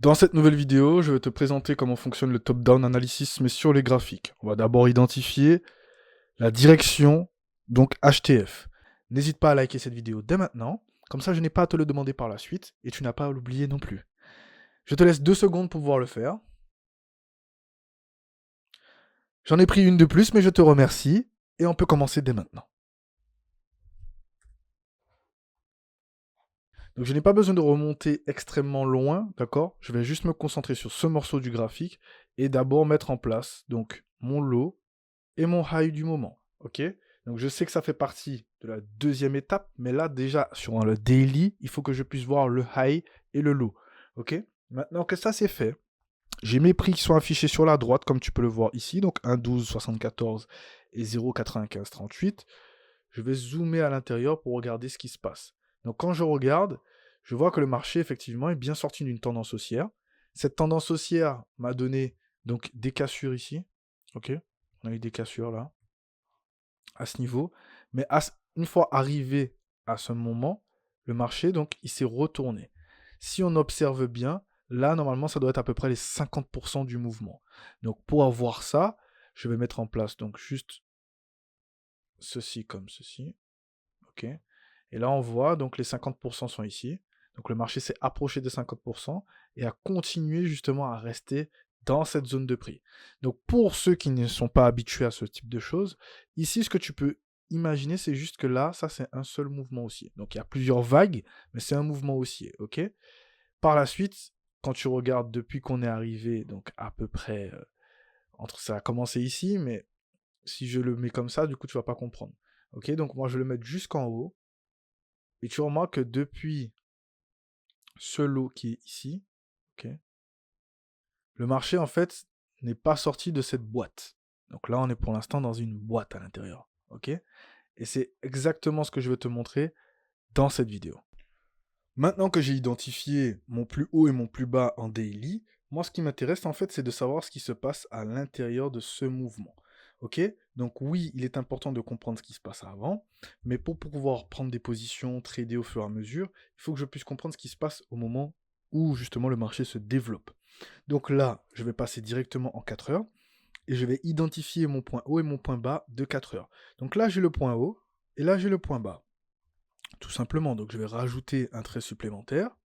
Dans cette nouvelle vidéo, je vais te présenter comment fonctionne le top-down analysis, mais sur les graphiques. On va d'abord identifier la direction, donc HTF. N'hésite pas à liker cette vidéo dès maintenant, comme ça je n'ai pas à te le demander par la suite, et tu n'as pas à l'oublier non plus. Je te laisse 2 secondes pour pouvoir le faire. J'en ai pris une de plus, mais je te remercie, et on peut commencer dès maintenant. Donc je n'ai pas besoin de remonter extrêmement loin, d'accord? Je vais juste me concentrer sur ce morceau du graphique, et d'abord mettre en place donc mon low, et mon high du moment. Ok. Donc je sais que ça fait partie de la deuxième étape, mais là déjà sur le daily, il faut que je puisse voir le high et le low. Ok. Maintenant que ça c'est fait, j'ai mes prix qui sont affichés sur la droite, comme tu peux le voir ici, donc 1,1274 et 0,9538. Je vais zoomer à l'intérieur pour regarder ce qui se passe. Donc quand je regarde, je vois que le marché effectivement est bien sorti d'une tendance haussière. Cette tendance haussière m'a donné donc des cassures ici. Ok. On a eu des cassures là, à ce niveau. Mais une fois arrivé à ce moment, le marché, donc, il s'est retourné. Si on observe bien, là, normalement, ça doit être à peu près les 50% du mouvement. Donc, pour avoir ça, je vais mettre en place donc juste ceci comme ceci. OK. Et là, on voit, donc, les 50% sont ici. Donc, le marché s'est approché des 50% et a continué justement à rester dans cette zone de prix. Donc, pour ceux qui ne sont pas habitués à ce type de choses, ici, ce que tu peux imaginer, c'est juste que là, ça, c'est un seul mouvement haussier. Donc, il y a plusieurs vagues, mais c'est un mouvement haussier, ok? Par la suite, quand tu regardes depuis qu'on est arrivé, donc à peu près, entre ça a commencé ici, mais si je le mets comme ça, du coup, tu vas pas comprendre. Ok? Donc, moi, je vais le mettre jusqu'en haut, et tu remarques que depuis ce lot qui est ici, ok, le marché, en fait, n'est pas sorti de cette boîte. Donc là, on est pour l'instant dans une boîte à l'intérieur. Ok? Et c'est exactement ce que je vais te montrer dans cette vidéo. Maintenant que j'ai identifié mon plus haut et mon plus bas en daily, moi, ce qui m'intéresse, en fait, c'est de savoir ce qui se passe à l'intérieur de ce mouvement. Ok? Donc oui, il est important de comprendre ce qui se passe avant, mais pour pouvoir prendre des positions, trader au fur et à mesure, il faut que je puisse comprendre ce qui se passe au moment où justement le marché se développe. Donc là, je vais passer directement en 4 heures et je vais identifier mon point haut et mon point bas de 4 heures. Donc là, j'ai le point haut et là, j'ai le point bas. Tout simplement, donc je vais rajouter un trait supplémentaire.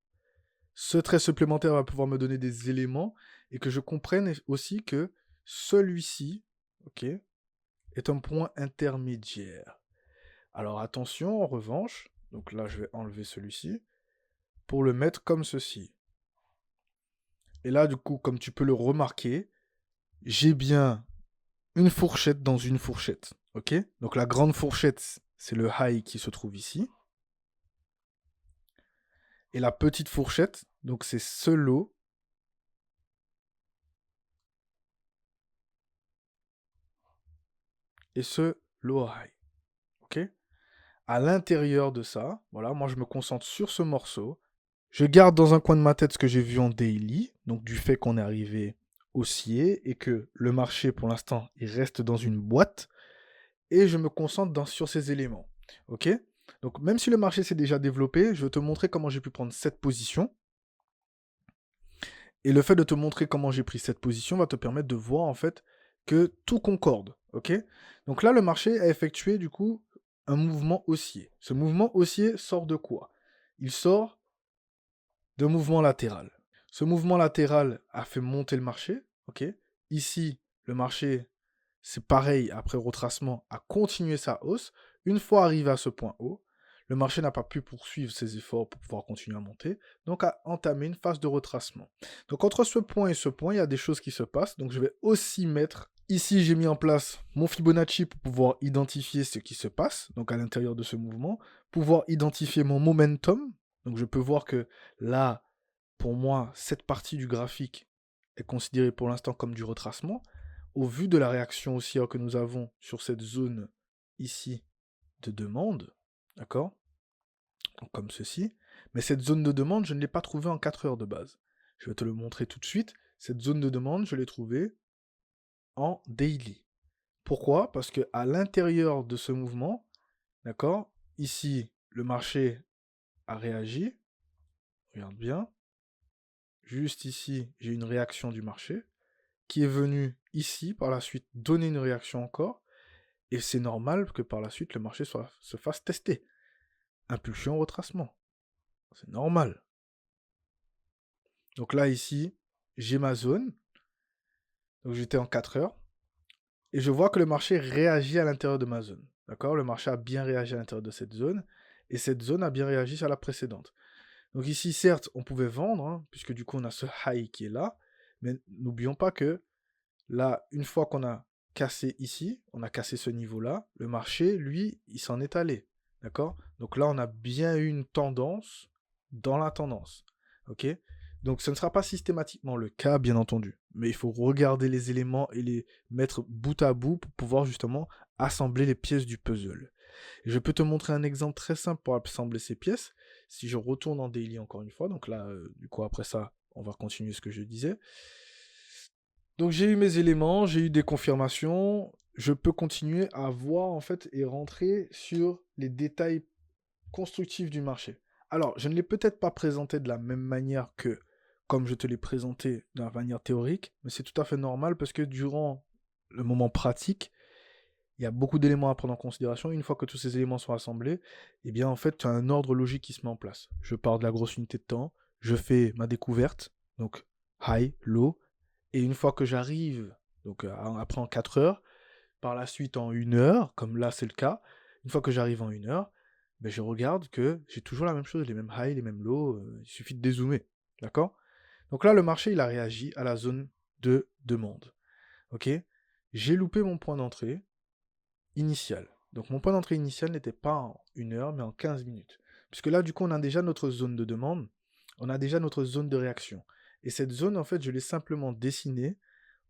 Ce trait supplémentaire va pouvoir me donner des éléments et que je comprenne aussi que celui-ci, ok, est un point intermédiaire. Alors attention, en revanche, donc là, je vais enlever celui-ci pour le mettre comme ceci. Et là, du coup, comme tu peux le remarquer, j'ai bien une fourchette dans une fourchette. Ok? Donc la grande fourchette, c'est le high qui se trouve ici. Et la petite fourchette, donc c'est ce low. Et ce low high. Ok? À l'intérieur de ça, voilà, moi je me concentre sur ce morceau. Je garde dans un coin de ma tête ce que j'ai vu en daily, donc du fait qu'on est arrivé haussier et que le marché pour l'instant il reste dans une boîte. Et je me concentre sur ces éléments. Ok? Donc même si le marché s'est déjà développé, je vais te montrer comment j'ai pu prendre cette position. Et le fait de te montrer comment j'ai pris cette position va te permettre de voir en fait que tout concorde. Ok? Donc là, le marché a effectué du coup un mouvement haussier. Ce mouvement haussier sort de quoi? Il sort de mouvement latéral. Ce mouvement latéral a fait monter le marché. Ok? Ici, le marché, c'est pareil, après retracement, a continué sa hausse. Une fois arrivé à ce point haut, le marché n'a pas pu poursuivre ses efforts pour pouvoir continuer à monter, donc a entamé une phase de retracement. Donc entre ce point et ce point, il y a des choses qui se passent. Donc je vais aussi mettre, ici j'ai mis en place mon Fibonacci pour pouvoir identifier ce qui se passe, donc à l'intérieur de ce mouvement, pouvoir identifier mon momentum. Donc je peux voir que là, pour moi, cette partie du graphique est considérée pour l'instant comme du retracement. Au vu de la réaction haussière que nous avons sur cette zone ici de demande, d'accord? Donc comme ceci. Mais cette zone de demande, je ne l'ai pas trouvée en 4 heures de base. Je vais te le montrer tout de suite. Cette zone de demande, je l'ai trouvée en daily. Pourquoi? Parce que à l'intérieur de ce mouvement, d'accord? Ici, le marché a réagi. Regarde bien. juste ici, j'ai une réaction du marché qui est venue ici, par la suite, donner une réaction encore. Et c'est normal que par la suite, le marché se fasse tester. Impulsion, retracement. C'est normal. Donc là, ici, j'ai ma zone. Donc j'étais en 4 heures. Et je vois que le marché réagit à l'intérieur de ma zone. D'accord? Le marché a bien réagi à l'intérieur de cette zone. Et cette zone a bien réagi sur la précédente. Donc ici, certes, on pouvait vendre, hein, puisque du coup, on a ce high qui est là. Mais n'oublions pas que là, une fois qu'on a cassé ici, on a cassé ce niveau-là, le marché, lui, il s'en est allé. D'accord? Donc là, on a bien eu une tendance dans la tendance. OK? Donc ce ne sera pas systématiquement le cas, bien entendu. Mais il faut regarder les éléments et les mettre bout à bout pour pouvoir justement assembler les pièces du puzzle. Et je peux te montrer un exemple très simple pour assembler ces pièces. Si je retourne en daily encore une fois, donc là, du coup, après ça, on va continuer ce que je disais. Donc j'ai eu mes éléments, j'ai eu des confirmations, je peux continuer à voir en fait et rentrer sur les détails constructifs du marché. Alors, je ne l'ai peut-être pas présenté de la même manière que comme je te l'ai présenté de manière théorique, mais c'est tout à fait normal parce que durant le moment pratique, il y a beaucoup d'éléments à prendre en considération. Une fois que tous ces éléments sont assemblés, eh bien en fait, tu as un ordre logique qui se met en place. Je pars de la grosse unité de temps, je fais ma découverte, donc high, low, et une fois que j'arrive, donc après en 4 heures, par la suite en 1 heure, comme là c'est le cas, une fois que j'arrive en 1 heure, ben, je regarde que j'ai toujours la même chose, les mêmes highs, les mêmes lows, il suffit de dézoomer, d'accord? Donc là, le marché, il a réagi à la zone de demande, ok? J'ai loupé mon point d'entrée initial. Donc mon point d'entrée initial n'était pas en 1 heure, mais en 15 minutes. Puisque là, du coup, on a déjà notre zone de demande, on a déjà notre zone de réaction. Et cette zone, en fait, je l'ai simplement dessinée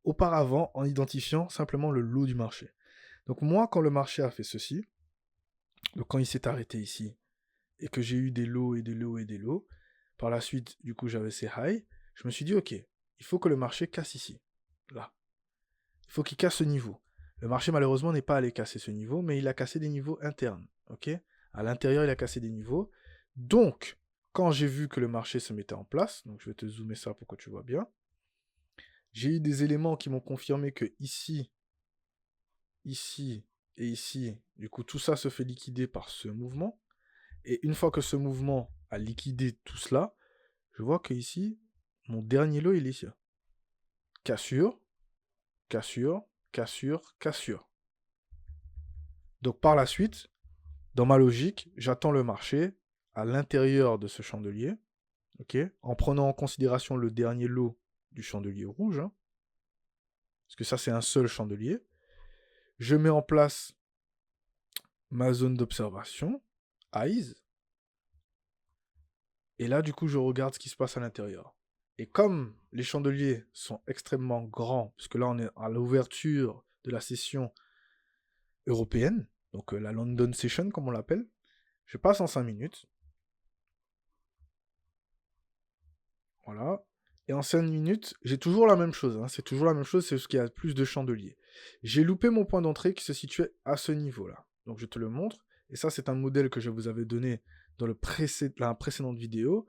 auparavant en identifiant simplement le lot du marché. Donc moi, quand le marché a fait ceci, donc quand il s'est arrêté ici, et que j'ai eu des lots et des lots et des lots, par la suite, du coup, j'avais ces highs, je me suis dit, ok, il faut que le marché casse ici, là. Il faut qu'il casse ce niveau. Le marché, malheureusement, n'est pas allé casser ce niveau, mais il a cassé des niveaux internes, ok? À l'intérieur, il a cassé des niveaux. Donc, quand j'ai vu que le marché se mettait en place, donc je vais te zoomer ça pour que tu vois bien, j'ai eu des éléments qui m'ont confirmé que ici, ici et ici, du coup, tout ça se fait liquider par ce mouvement. Et une fois que ce mouvement a liquidé tout cela, je vois que ici, mon dernier lot, il est ici. Cassure, cassure, cassure, cassure. Donc par la suite, dans ma logique, j'attends le marché à l'intérieur de ce chandelier, ok, en prenant en considération le dernier lot du chandelier rouge, hein, parce que ça c'est un seul chandelier. Je mets en place ma zone d'observation, eyes, et là du coup je regarde ce qui se passe à l'intérieur. Et comme les chandeliers sont extrêmement grands, puisque là on est à l'ouverture de la session européenne, donc la London Session comme on l'appelle, je passe en 5 minutes. Voilà. Et en 5 minutes, j'ai toujours la même chose, hein. C'est toujours la même chose, c'est ce qu'il y a plus de chandeliers. J'ai loupé mon point d'entrée qui se situait à ce niveau-là. Donc je te le montre. Et ça, c'est un modèle que je vous avais donné dans la précédente vidéo,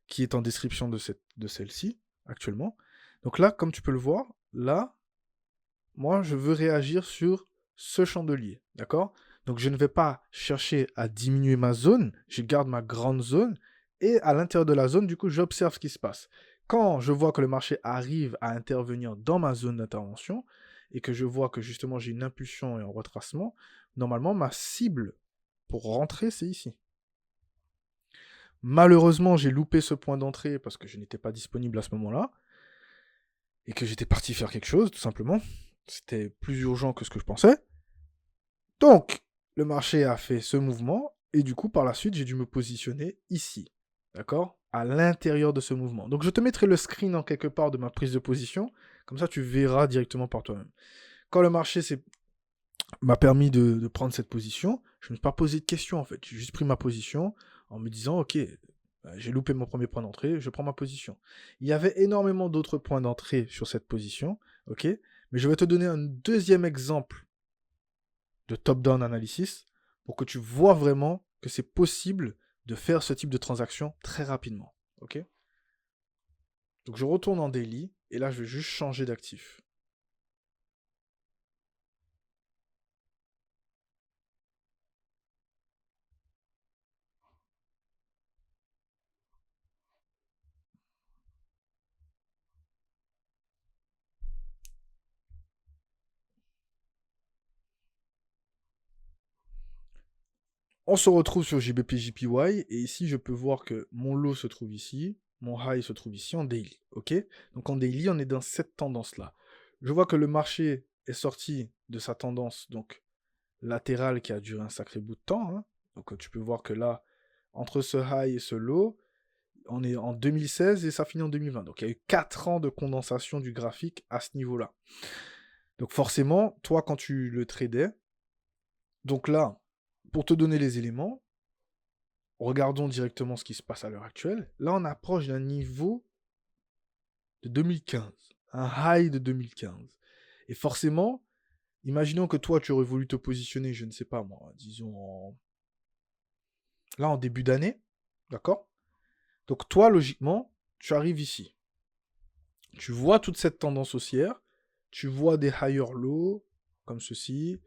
qui est en description de celle-ci, actuellement. Donc là, comme tu peux le voir, là, moi, je veux réagir sur ce chandelier, d'accord? Donc je ne vais pas chercher à diminuer ma zone, je garde ma grande zone, et à l'intérieur de la zone, du coup, j'observe ce qui se passe. Quand je vois que le marché arrive à intervenir dans ma zone d'intervention, et que je vois que justement j'ai une impulsion et un retracement, normalement, ma cible pour rentrer, c'est ici. Malheureusement, j'ai loupé ce point d'entrée parce que je n'étais pas disponible à ce moment-là, et que j'étais parti faire quelque chose, tout simplement. C'était plus urgent que ce que je pensais. Donc, le marché a fait ce mouvement, et du coup, par la suite, j'ai dû me positionner ici, d'accord? À l'intérieur de ce mouvement. Donc, je te mettrai le screen en quelque part de ma prise de position, comme ça, tu verras directement par toi-même. Quand le marché m'a permis de prendre cette position, je ne me suis pas posé de questions, en fait. J'ai juste pris ma position en me disant, ok, j'ai loupé mon premier point d'entrée, je prends ma position. Il y avait énormément d'autres points d'entrée sur cette position, ok? Mais je vais te donner un deuxième exemple de top-down analysis pour que tu vois vraiment que c'est possible de faire ce type de transaction très rapidement. Ok? Donc je retourne en daily, et là je vais juste changer d'actif. On se retrouve sur JBP/JPY, et ici je peux voir que mon low se trouve ici, mon high se trouve ici en daily, ok? Donc en daily, on est dans cette tendance-là. Je vois que le marché est sorti de sa tendance donc latérale qui a duré un sacré bout de temps, hein. Donc tu peux voir que là, entre ce high et ce low, on est en 2016 et ça finit en 2020. Donc il y a eu 4 ans de condensation du graphique à ce niveau-là. Donc forcément, toi quand tu le tradais, donc là, pour te donner les éléments, regardons directement ce qui se passe à l'heure actuelle. Là, on approche d'un niveau de 2015, un high de 2015. Et forcément, imaginons que toi, tu aurais voulu te positionner, je ne sais pas moi, disons là en début d'année, d'accord? Donc toi, logiquement, tu arrives ici. Tu vois toute cette tendance haussière, tu vois des higher low, comme ceci,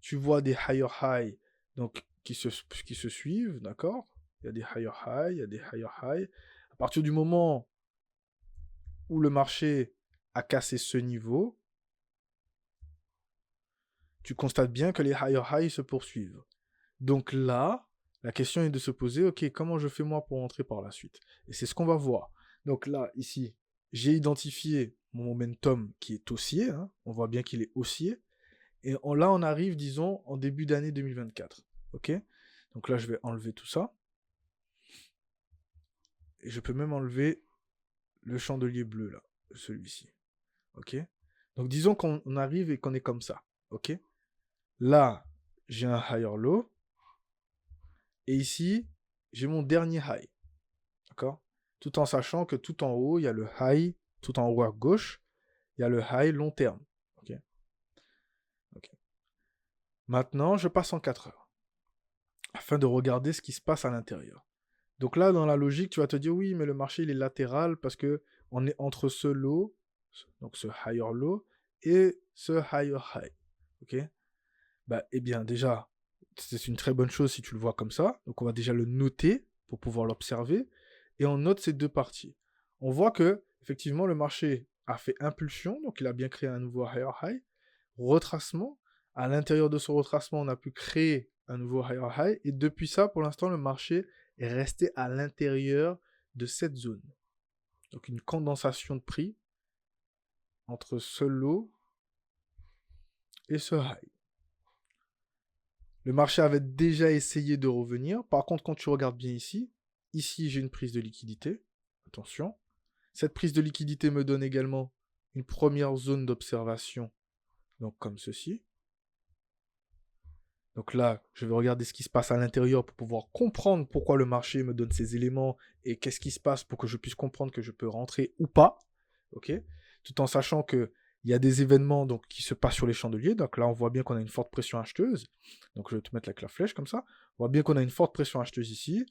tu vois des higher high, donc qui se suivent, d'accord? Il y a des higher high, il y a des higher high. À partir du moment où le marché a cassé ce niveau, tu constates bien que les higher high se poursuivent. Donc là, la question est de se poser, ok, comment je fais moi pour entrer par la suite? Et c'est ce qu'on va voir. Donc là, ici, j'ai identifié mon momentum qui est haussier, hein. On voit bien qu'il est haussier. Et là, on arrive, disons, en début d'année 2024. Ok? Donc là, je vais enlever tout ça. Et je peux même enlever le chandelier bleu, là, celui-ci. Ok? Donc disons qu'on arrive et qu'on est comme ça. Ok? Là, j'ai un higher low. Et ici, j'ai mon dernier high. D'accord? Tout en sachant que tout en haut, il y a le high, tout en haut à gauche, il y a le high long terme. Ok? Ok. Maintenant, je passe en 4 heures afin de regarder ce qui se passe à l'intérieur. Donc là, dans la logique, tu vas te dire oui, mais le marché il est latéral parce que on est entre ce low, donc ce higher low, et ce higher high. Ok? Bah, eh bien, déjà, c'est une très bonne chose si tu le vois comme ça. Donc on va déjà le noter pour pouvoir l'observer. Et on note ces deux parties. On voit que, effectivement, le marché a fait impulsion, donc il a bien créé un nouveau higher high. Retracement. À l'intérieur de ce retracement, on a pu créer un nouveau higher high. Et depuis ça, pour l'instant, le marché est resté à l'intérieur de cette zone. Donc une condensation de prix entre ce low et ce high. Le marché avait déjà essayé de revenir. Par contre, quand tu regardes bien ici, ici j'ai une prise de liquidité. Attention. Cette prise de liquidité me donne également une première zone d'observation. Donc comme ceci. Donc là, je vais regarder ce qui se passe à l'intérieur pour pouvoir comprendre pourquoi le marché me donne ces éléments et qu'est-ce qui se passe pour que je puisse comprendre que je peux rentrer ou pas. Ok? Tout en sachant que il y a des événements donc, qui se passent sur les chandeliers. Donc là, on voit bien qu'on a une forte pression acheteuse. Donc je vais te mettre avec la flèche comme ça. On voit bien qu'on a une forte pression acheteuse ici.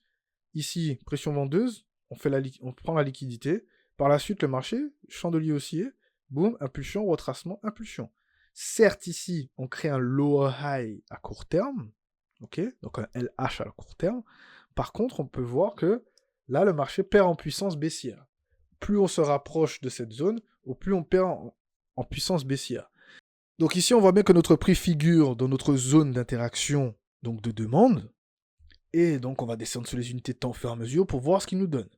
Ici, pression vendeuse. On prend la liquidité. Par la suite, le marché, chandelier haussier. Boum, impulsion, retracement, impulsion. Certes, ici, on crée un lower high à court terme. Ok? Donc un LH à court terme. Par contre, on peut voir que là, le marché perd en puissance baissière. Plus on se rapproche de cette zone, au plus on perd en puissance baissière. Donc ici, on voit bien que notre prix figure dans notre zone d'interaction, donc de demande. Et donc, on va descendre sur les unités de temps au fur et à mesure pour voir ce qu'il nous donne.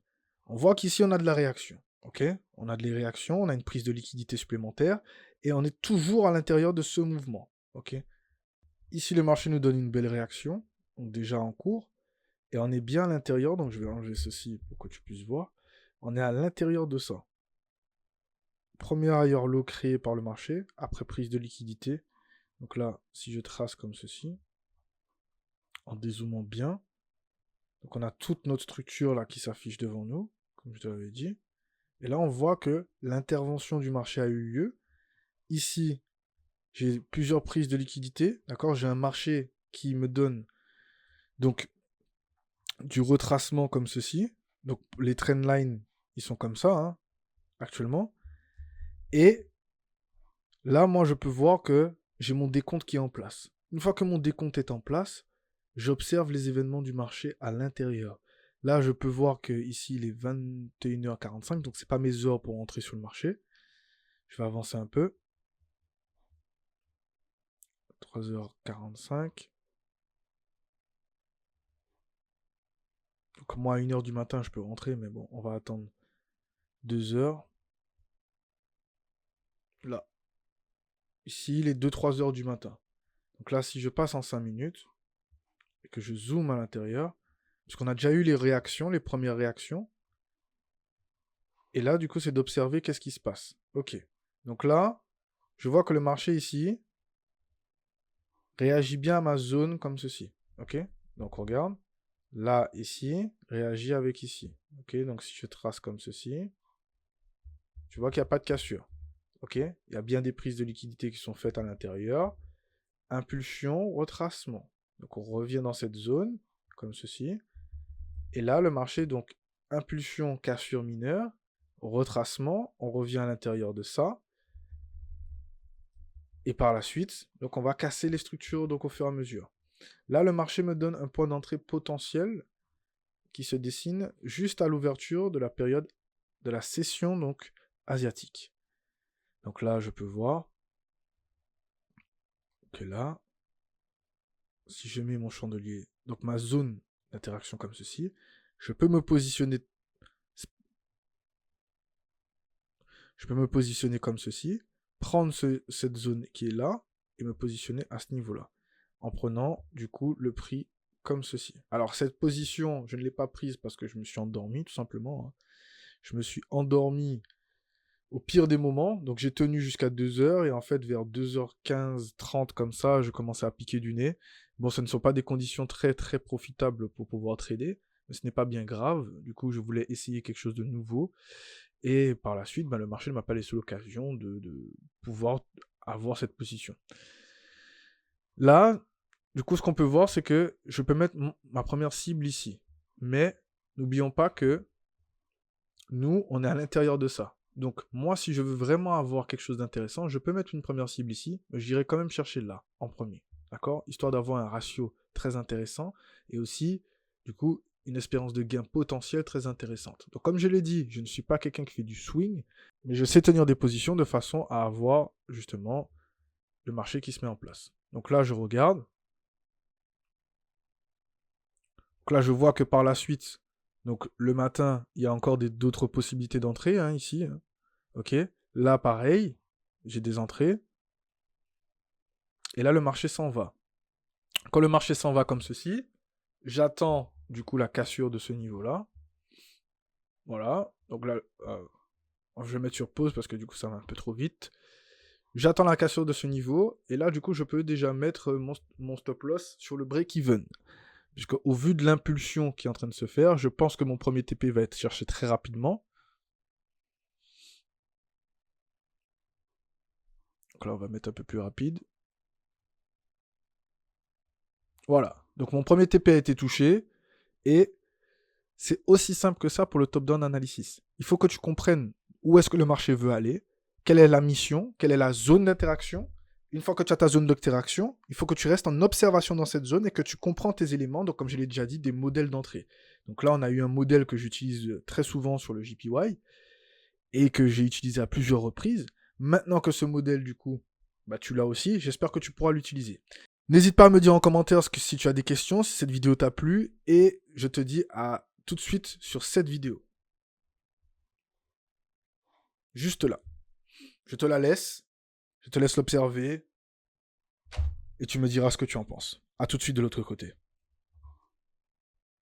On voit qu'ici, on a de la réaction. Ok? On a de les réactions, on a une prise de liquidité supplémentaire, et on est toujours à l'intérieur de ce mouvement. Ok? Ici, le marché nous donne une belle réaction, donc déjà en cours, et on est bien à l'intérieur, donc je vais enlever ceci pour que tu puisses voir. On est à l'intérieur de ça. Premier higher low créé par le marché, après prise de liquidité. Donc là, si je trace comme ceci, en dézoomant bien, donc on a toute notre structure là qui s'affiche devant nous, comme je te l'avais dit. Et là, on voit que l'intervention du marché a eu lieu. Ici, j'ai plusieurs prises de liquidité, d'accord? J'ai un marché qui me donne donc du retracement comme ceci. Donc les trendlines, ils sont comme ça, hein. actuellement. Et là, moi, je peux voir que j'ai mon décompte qui est en place. Une fois que mon décompte est en place, j'observe les événements du marché à l'intérieur. Là, je peux voir que ici, il est 21h45, donc c'est pas mes heures pour entrer sur le marché. Je vais avancer un peu. 3h45. Donc moi, à 1h du matin, je peux rentrer, mais bon, on va attendre 2 heures. Là. Ici, il est 2-3 heures du matin. Donc là, si je passe en 5 minutes, et que je zoome à l'intérieur, parce qu'on a déjà eu les réactions, les premières réactions. Et là, du coup, c'est d'observer qu'est-ce qui se passe. Ok. Donc là, je vois que le marché ici réagit bien à ma zone comme ceci. Ok. Donc regarde. Là, ici, réagit avec ici. Ok. Donc si je trace comme ceci, tu vois qu'il n'y a pas de cassure. Ok. Il y a bien des prises de liquidité qui sont faites à l'intérieur. Impulsion, retracement. Donc on revient dans cette zone, comme ceci. Et là, le marché, donc, impulsion, cassure mineure, retracement, on revient à l'intérieur de ça. Et par la suite, donc on va casser les structures donc, au fur et à mesure. Là, le marché me donne un point d'entrée potentiel qui se dessine juste à l'ouverture de la période de la session donc, asiatique. Donc là, je peux voir que là, si je mets mon chandelier, donc ma zone d'interaction comme ceci, je peux me positionner comme ceci, prendre cette zone qui est là et me positionner à ce niveau-là, en prenant du coup le prix comme ceci. Alors cette position, je ne l'ai pas prise parce que je me suis endormi tout simplement. Hein. Je me suis endormi au pire des moments, donc j'ai tenu jusqu'à 2 heures et en fait vers 2h15, 30 comme ça, je commençais à piquer du nez. Bon, ce ne sont pas des conditions très très profitables pour pouvoir trader, mais ce n'est pas bien grave. Du coup, je voulais essayer quelque chose de nouveau. Et par la suite, le marché ne m'a pas laissé l'occasion de pouvoir avoir cette position. Là, du coup, ce qu'on peut voir, c'est que je peux mettre ma première cible ici. Mais n'oublions pas que nous, on est à l'intérieur de ça. Donc, moi, si je veux vraiment avoir quelque chose d'intéressant, je peux mettre une première cible ici, mais j'irai quand même chercher là, en premier. D'accord? Histoire d'avoir un ratio très intéressant et aussi, du coup, une espérance de gain potentiel très intéressante. Donc, comme je l'ai dit, je ne suis pas quelqu'un qui fait du swing, mais je sais tenir des positions de façon à avoir, justement, le marché qui se met en place. Donc là, je regarde. Donc là, je vois que par la suite, donc le matin, il y a encore d'autres possibilités d'entrée, hein, ici. Hein. Ok. Là, pareil, j'ai des entrées. Et là, le marché s'en va. Quand le marché s'en va comme ceci, j'attends du coup la cassure de ce niveau-là. Voilà. Donc là, je vais mettre sur pause parce que du coup, ça va un peu trop vite. J'attends la cassure de ce niveau. Et là, du coup, je peux déjà mettre mon stop loss sur le break-even. Puisque au vu de l'impulsion qui est en train de se faire, je pense que mon premier TP va être cherché très rapidement. Donc là, on va mettre un peu plus rapide. Voilà. Donc mon premier TP a été touché. Et c'est aussi simple que ça pour le top-down analysis. Il faut que tu comprennes où est-ce que le marché veut aller, quelle est la mission, quelle est la zone d'interaction. Une fois que tu as ta zone d'interaction, il faut que tu restes en observation dans cette zone et que tu comprends tes éléments, donc comme je l'ai déjà dit, des modèles d'entrée. Donc là, on a eu un modèle que j'utilise très souvent sur le JPY et que j'ai utilisé à plusieurs reprises. Maintenant que ce modèle, du coup, tu l'as aussi, j'espère que tu pourras l'utiliser. N'hésite pas à me dire en commentaire si tu as des questions, si cette vidéo t'a plu, et je te dis à tout de suite sur cette vidéo. Juste là. Je te la laisse, je te laisse l'observer, et tu me diras ce que tu en penses. À tout de suite de l'autre côté.